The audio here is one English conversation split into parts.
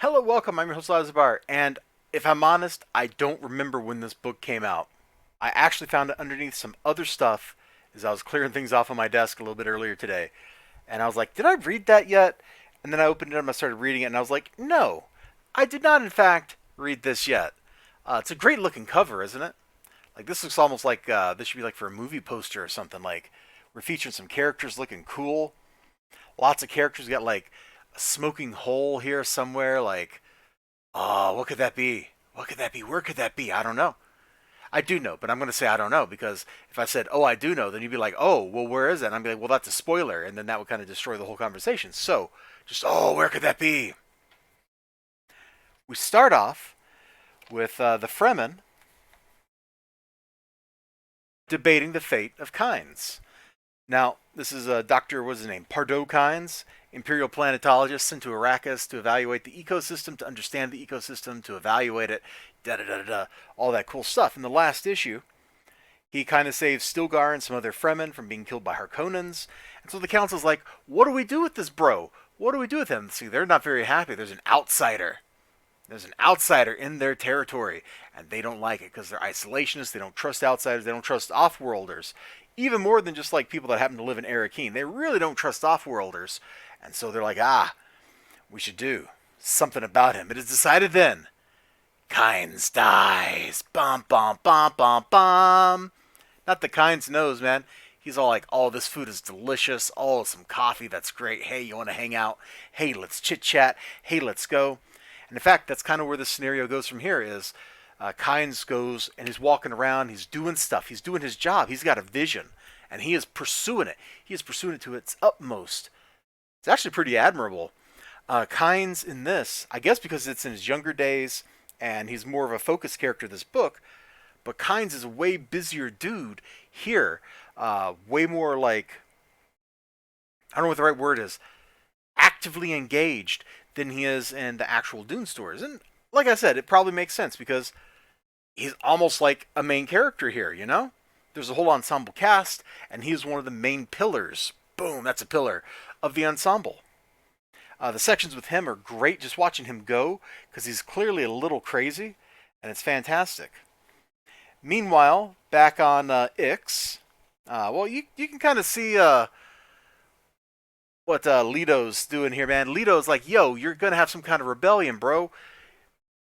Hello, welcome. I'm your host, Elizibar, and if I'm honest, I don't remember when this book came out. I actually found it underneath some other stuff as I was clearing things off on my desk a little bit earlier today. And I was like, did I read that yet? And then I opened it up and I started reading it, and I was like, no, I did not, in fact, read this yet. It's a great looking cover, isn't it? Like, this looks almost like this should be like for a movie poster or something. Like, we're featuring some characters looking cool. Lots of characters. We got like a smoking hole here somewhere. Like, oh, what could that be? What could that be? Where could that be? I don't know. I do know, but I'm going to say I don't know because if I said, oh, I do know, then you'd be like, oh, well, where is it? And I'd be like, well, that's a spoiler. And then that would kind of destroy the whole conversation. So, just, oh, where could that be? We start off with the Fremen debating the fate of Kynes. Now, this is Dr. What's his name? Pardo Kynes, Imperial planetologist sent to Arrakis to evaluate the ecosystem, to understand the ecosystem, to evaluate it, da da da da da, all that cool stuff. In the last issue, he kind of saves Stilgar and some other Fremen from being killed by Harkonnens. And so the council's like, what do we do with this bro? What do we do with him? See, they're not very happy. There's an outsider. There's an outsider in their territory, and they don't like it because they're isolationists. They don't trust outsiders. They don't trust off-worlders. Even more than just like people that happen to live in Arrakeen. They really don't trust off-worlders. And so they're like, we should do something about him. It is decided then. Kynes dies. Bum, bum, bum, bum, bum. Not the Kynes knows, man. He's all like, oh, this food is delicious. Oh, some coffee, that's great. Hey, you want to hang out? Hey, let's chit-chat. Hey, let's go. And in fact, that's kind of where the scenario goes from here is Kynes goes and he's walking around. He's doing stuff. He's doing his job. He's got a vision. And he is pursuing it. He is pursuing it to its utmost. It's actually pretty admirable. Kynes in this, I guess because it's in his younger days and he's more of a focus character in this book, but Kynes is a way busier dude here. Way more like, I don't know what the right word is, actively engaged than he is in the actual Dune stories. And like I said, it probably makes sense because he's almost like a main character here, you know? There's a whole ensemble cast, and he's one of the main pillars. Boom, that's a pillar of the ensemble. The sections with him are great, just watching him go, because he's clearly a little crazy, and it's fantastic. Meanwhile, back on Ix, well, you can kind of see what Leto's doing here, man. Leto's like, yo, you're going to have some kind of rebellion, bro.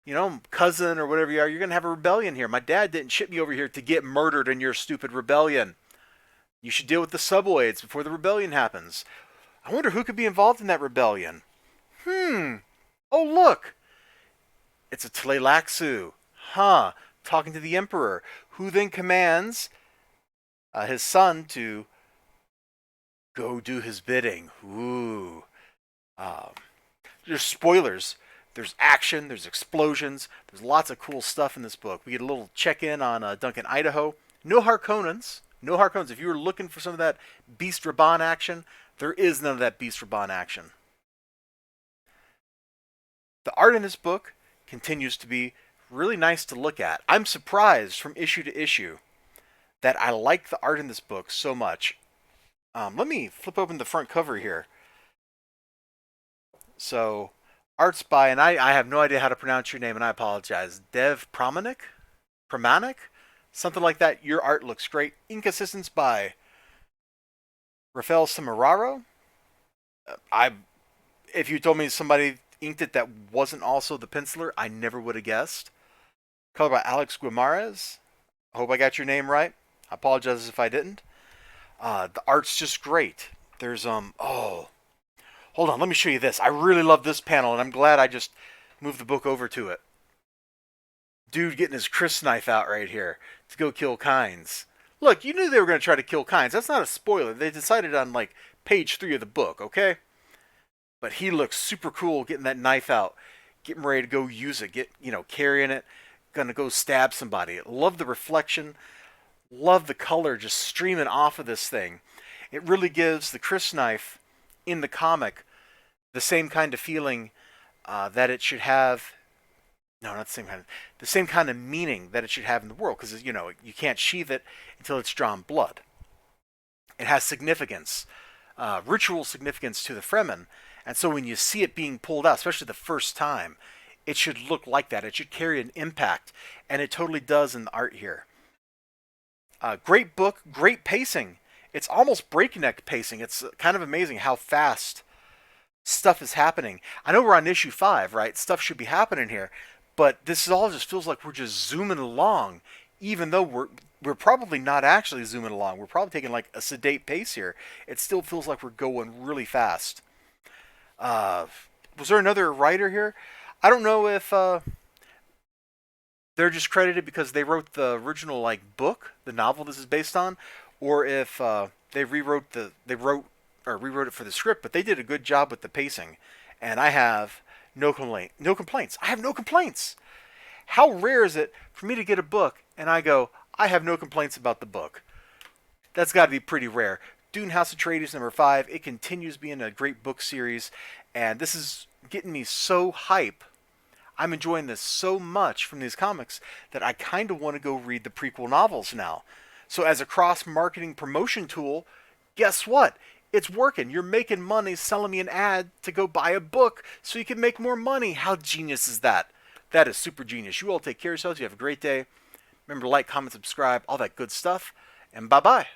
You know, cousin or whatever you are, you're going to have a rebellion here. My dad didn't ship me over here to get murdered in your stupid rebellion. You should deal with the subwaids before the rebellion happens. I wonder who could be involved in that rebellion. Oh, look. It's a Tleilaxu. Huh. Talking to the Emperor, who then commands his son to go do his bidding. Ooh. Um, there's spoilers. There's action. There's explosions. There's lots of cool stuff in this book. We get a little check-in on Duncan, Idaho. No Harkonnens. No Harkonnens. If you were looking for some of that Beast Raban action, there is none of that Beast Raban action. The art in this book continues to be really nice to look at. I'm surprised from issue to issue that I like the art in this book so much. Let me flip open the front cover here. So, art's by, and I have no idea how to pronounce your name, and I apologize. Dev Pramanik? Pramanik? Something like that. Your art looks great. Ink assistance by Rafael Samararo. If you told me somebody inked it that wasn't also the penciler, I never would have guessed. Color by Alex Guimarães. I hope I got your name right. I apologize if I didn't. The art's just great. There's hold on, let me show you this. I really love this panel, and I'm glad I just moved the book over to it. Dude getting his crysknife out right here to go kill Kynes. Look, you knew they were going to try to kill Kynes. That's not a spoiler. They decided on like page 3 of the book, okay? But he looks super cool getting that knife out, getting ready to go use it, carrying it, gonna go stab somebody. Love the reflection. Love the color just streaming off of this thing. It really gives the crysknife in the comic the same kind of feeling that it should have. No, not the same kind of. The same kind of meaning that it should have in the world, because you can't sheath it until it's drawn blood. It has significance, ritual significance to the Fremen, And so when you see it being pulled out, especially the first time, it should look like that. It should carry an impact, and it totally does in the art here. Great book, great pacing. It's almost breakneck pacing. It's kind of amazing how fast stuff is happening. I know we're on issue 5, right? Stuff should be happening here, but this all just feels like we're just zooming along, even though we're probably not actually zooming along. We're probably taking like a sedate pace here. It still feels like we're going really fast. Was there another writer here? I don't know if they're just credited because they wrote the original like book, the novel this is based on, or if they rewrote it for the script. But they did a good job with the pacing, and I have no complaints. I have no complaints. How rare is it for me to get a book and I go, I have no complaints about the book? That's got to be pretty rare. Dune House Atriedes #5. It continues being a great book series, and this is getting me so hype. I'm enjoying this so much from these comics that I kind of want to go read the prequel novels now. So as a cross-marketing promotion tool, guess what? It's working. You're making money selling me an ad to go buy a book so you can make more money. How genius is that? That is super genius. You all take care of yourselves. You have a great day. Remember to like, comment, subscribe, all that good stuff. And bye-bye.